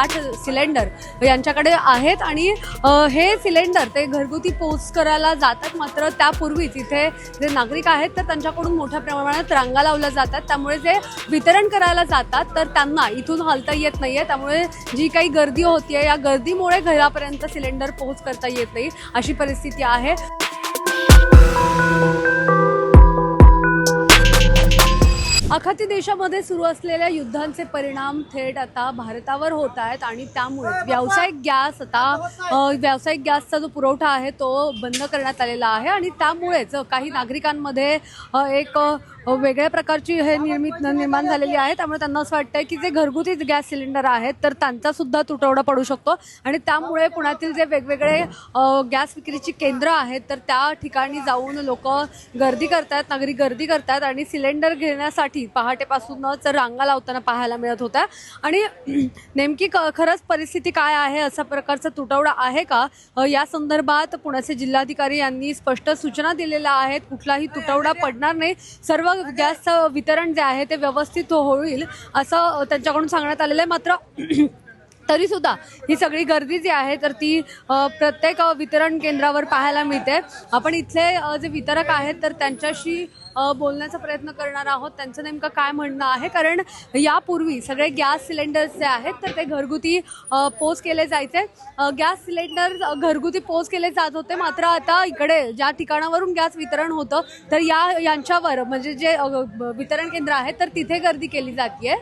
60 cylinder यांच्याकडे आहेत आणि हे सिलेंडर ते घरगुती पोच करायला जातात. मात्र त्यापूर्वीच इथे जे नागरिक आहेत तर त्यांच्याकडून मोठ्या प्रमाणात रांगा लावल्या जातात. त्यामुळे जे वितरण करायला जातात तर त्यांना इथून हलता येत नाहीये. त्यामुळे जी काही गर्दी होतीये या गर्दीमुळे घरापर्यंत सिलेंडर पोहोच करता येत नाही अशी परिस्थिती आहे. अखाती देशामध्ये सुरू असलेल्या युद्धांचे परिणाम थेट आता भारतावर होत आहेत आणि त्यामुळे व्यावसायिक गॅसचा जो पुरवठा आहे तो बंद करण्यात आलेला आहे आणि त्यामुळेच काही नागरिकांमध्ये एक वेगळ्या प्रकारची निर्माण झालेली आहे. त्यामुळे त्यांना असं वाटतंय की जे घरगुती गॅस सिलेंडर आहेत तर त्यांचा सुद्धा तुटवडा पडू शकतो आणि त्यामुळे पुण्यातील जे वेगवेगळे गॅस विक्रीची केंद्र आहेत तर त्या ठिकाणी जाऊन लोक गर्दी करतात, नागरिक गर्दी करतात आणि सिलेंडर घेण्यासाठी पहाटेपासूनच रांगा लावताना पाहायला मिळत होत्या. आणि नेमकी खरंच परिस्थिती काय आहे, असा प्रकारचा तुटवडा आहे का, या संदर्भात पुण्याचे जिल्हाधिकारी यांनी स्पष्ट सूचना दिलेल्या आहेत. कुठलाही तुटवडा पडणार नाही, सर्व गॅसचं वितरण जे आहे ते व्यवस्थित होईल असं त्यांच्याकडून सांगण्यात आलेलं आहे. मात्र तरी सुद्धा ही सगळी गर्दी जी आहे तर ती प्रत्येक वितरण केंद्रावर पाहायला मिळते. आपण इथले जे वितरक आहेत तर त्यांच्याशी बोलण्याचा प्रयत्न करणार आहोत. त्यांचं नेमकं काय म्हणणं आहे, कारण यापूर्वी सगळे गॅस सिलेंडर्स जे आहेत तर ते घरगुती पोच केले जायचे. गॅस सिलेंडर घरगुती पोच केले जात होते. मात्र आता इकडे ज्या ठिकाणावरून गॅस वितरण होतं तर यांच्यावर म्हणजे जे वितरण केंद्र आहेत तर तिथे गर्दी केली जाते.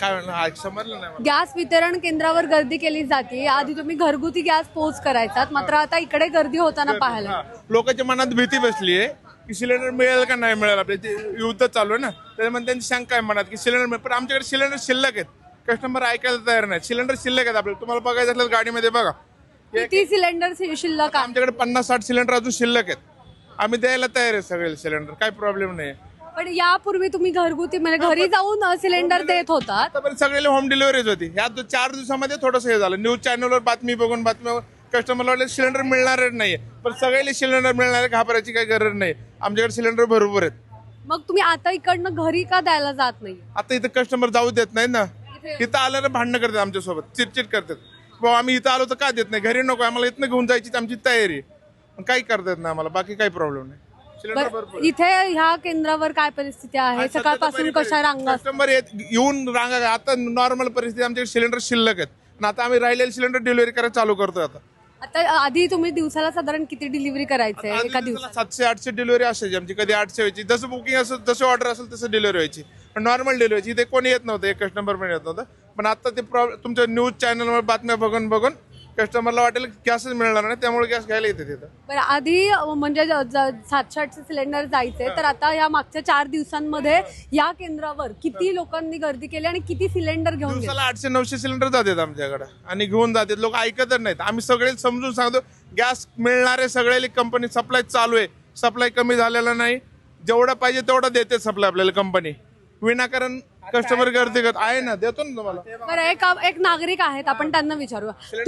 काय समजलं नाही. गॅस वितरण केंद्रावर गर्दी केली जाते. आधी तुम्ही घरगुती गॅस पोच करायचात, मात्र आता इकडे गर्दी होताना पाहायला. लोकांच्या मनात भीती बसली आहे की सिलेंडर मिळेल का नाही मिळेल. आपले युद्ध चालू आहे ना, त्यामुळे त्यांची शंका आहे मनात की सिलेंडर मिळेल. पण आमच्याकडे सिलेंडर शिल्लक आहेत. कस्टमर ऐकायला तयार नाही. सिलेंडर शिल्लक आहेत आपल्याला. तुम्हाला बघायचं असलं गाडीमध्ये बघा किती सिलेंडर शिल्लक आहे. आमच्याकडे 50-60 सिलेंडर अजून शिल्लक आहेत. आम्ही द्यायला तयार आहे सगळे सिलेंडर, काही प्रॉब्लेम नाही. पण यापूर्वी तुम्ही घरगुती म्हणजे घरी जाऊन सिलेंडर देत होता. सगळे होम डिलिव्हरीच होती. ह्या 4 दिवसामध्ये थोडंसं हे झालं. न्यूज चॅनलवर बातमी बघून कस्टमरला वाटलं सिलेंडर मिळणारच नाहीये. पण सगळे सिलेंडर मिळणार, घाबरायची काही गरज नाही. आमच्याकडे सिलेंडर भरपूर आहेत. मग तुम्ही आता इकडनं घरी का द्यायला जात नाही. आता इथं कस्टमर जाऊ देत नाही ना. इथं आल्यावर भांडणं करतात आमच्यासोबत, चिडचिड करतात. बाबा आम्ही इथं आलो तर का देत नाही, घरी नको, आम्हाला इथनं घेऊन जायची आमची तयारी. काही करतात ना आम्हाला, बाकी काही प्रॉब्लेम नाही. इथे ह्या केंद्रावर काय परिस्थिती आहे, सकाळपासून कशा रांगा. कस्टमर येऊन रांगा. आता नॉर्मल परिस्थिती, आमच्याकडे सिलेंडर शिल्लक आहेत. आता आम्ही राहिलेले सिलेंडर डिलिव्हरी करायला चालू करतो. आता आधी तुम्ही दिवसाला साधारण किती डिलिव्हरी करायचे एका दिवसात. 700-800 डिलिव्हरी असायची आमची. कधी 800 व्हायची. जसं बुकिंग असेल जसं ऑर्डर असेल तसं डिलिव्हरी व्हायची. पण नॉर्मल डिलिव्हरी इथे कोणी येत नव्हतं, एक कस्टमर पण येत नव्हतं. पण आता ते तुमच्या न्यूज चॅनलवर बातम्या बघून कस्टमरला वाटेल गॅसच मिळणार नाही, त्यामुळे गॅस घ्यायला येते तिथं. बरं, आधी म्हणजे 700-800 सिलेंडर जायचे तर आता या मागच्या 4 दिवसांमध्ये या केंद्रावर किती लोकांनी गर्दी केली आणि किती सिलेंडर घेऊन गेले. दिवसाला 800-900 सिलेंडर जातात आमच्याकडे आणि घेऊन जातात. लोक ऐकतच नाहीत. आम्ही सगळे समजून सांगतो गॅस मिळणार आहे, सगळ्याला कंपनी सप्लाय चालू आहे. सप्लाय कमी झालेला नाही. जेवढा पाहिजे तेवढा देते सप्लाय आपल्याला कंपनी. विनाकारण कस्टमर गर्दी करत आहे ना, देतो ना तुम्हाला. बरं, एक नागरिक आहेत, आपण त्यांना विचारूया.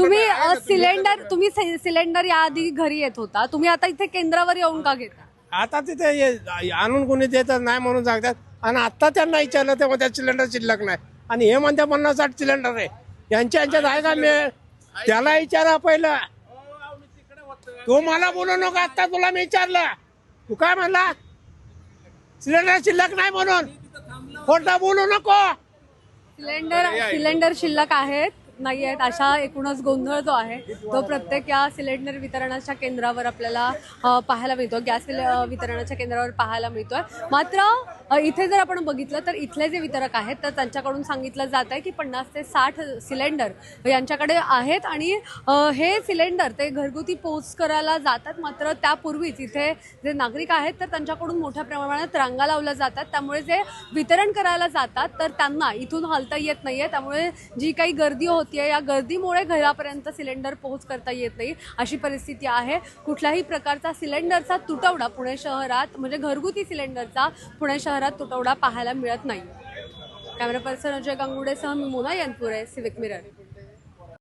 तुम्ही सिलेंडर याआधी घरी येत होता, तुम्ही आता इथे केंद्रावर येऊन का घेता. आता तिथे आणून कोणी देतच नाही म्हणून सांगतात. आणि आता त्यांना विचारलं तेव्हा त्या सिलेंडर शिल्लक नाही. आणि हे म्हणते 50-60 सिलेंडर आहे. यांच्यात आहे का. मी त्याला विचारा पहिलं. तू मला बोलू नका, आता तुला मी विचारलं. तू काय म्हणला सिलेंडर शिल्लक नाही म्हणून. खोटा बोलू नको. सिलेंडर शिल्लक आहेत नाही आहेत अशा एकूणच गोंधळ जो आहे तो प्रत्येक या सिलेंडर वितरणाच्या केंद्रावर आपल्याला पाहायला मिळतो. गॅस वितरणाच्या केंद्रावर पाहायला मिळतोय. मात्र इथे जर आपण बघितलं तर इथले जे वितरक आहेत तर त्यांच्याकडून सांगितलं जात आहे की 50 ते 60 सिलेंडर यांच्याकडे आहेत आणि हे सिलेंडर ते घरगुती पोच करायला जातात. मात्र त्यापूर्वीच इथे जे नागरिक आहेत तर त्यांच्याकडून मोठ्या प्रमाणात रांगा लावल्या जातात. त्यामुळे जे वितरण करायला जातात तर त्यांना इथून हलता येत नाहीये. त्यामुळे जी काही गर्दी होती या गर्दीमुळे घरापर्यंत सिलेंडर पोहोच करता येत नाही अशी परिस्थिती आहे. कुठल्याही प्रकारचा सिलेंडरचा तुटवडा पुणे शहरात म्हणजे घरगुती सिलेंडरचा पुणे शहरात तुटवडा पाहायला मिळत नाही. कॅमेरा पर्सन अजय गांगुडेसह मी मोना यांपुरे, सिविक मिरर.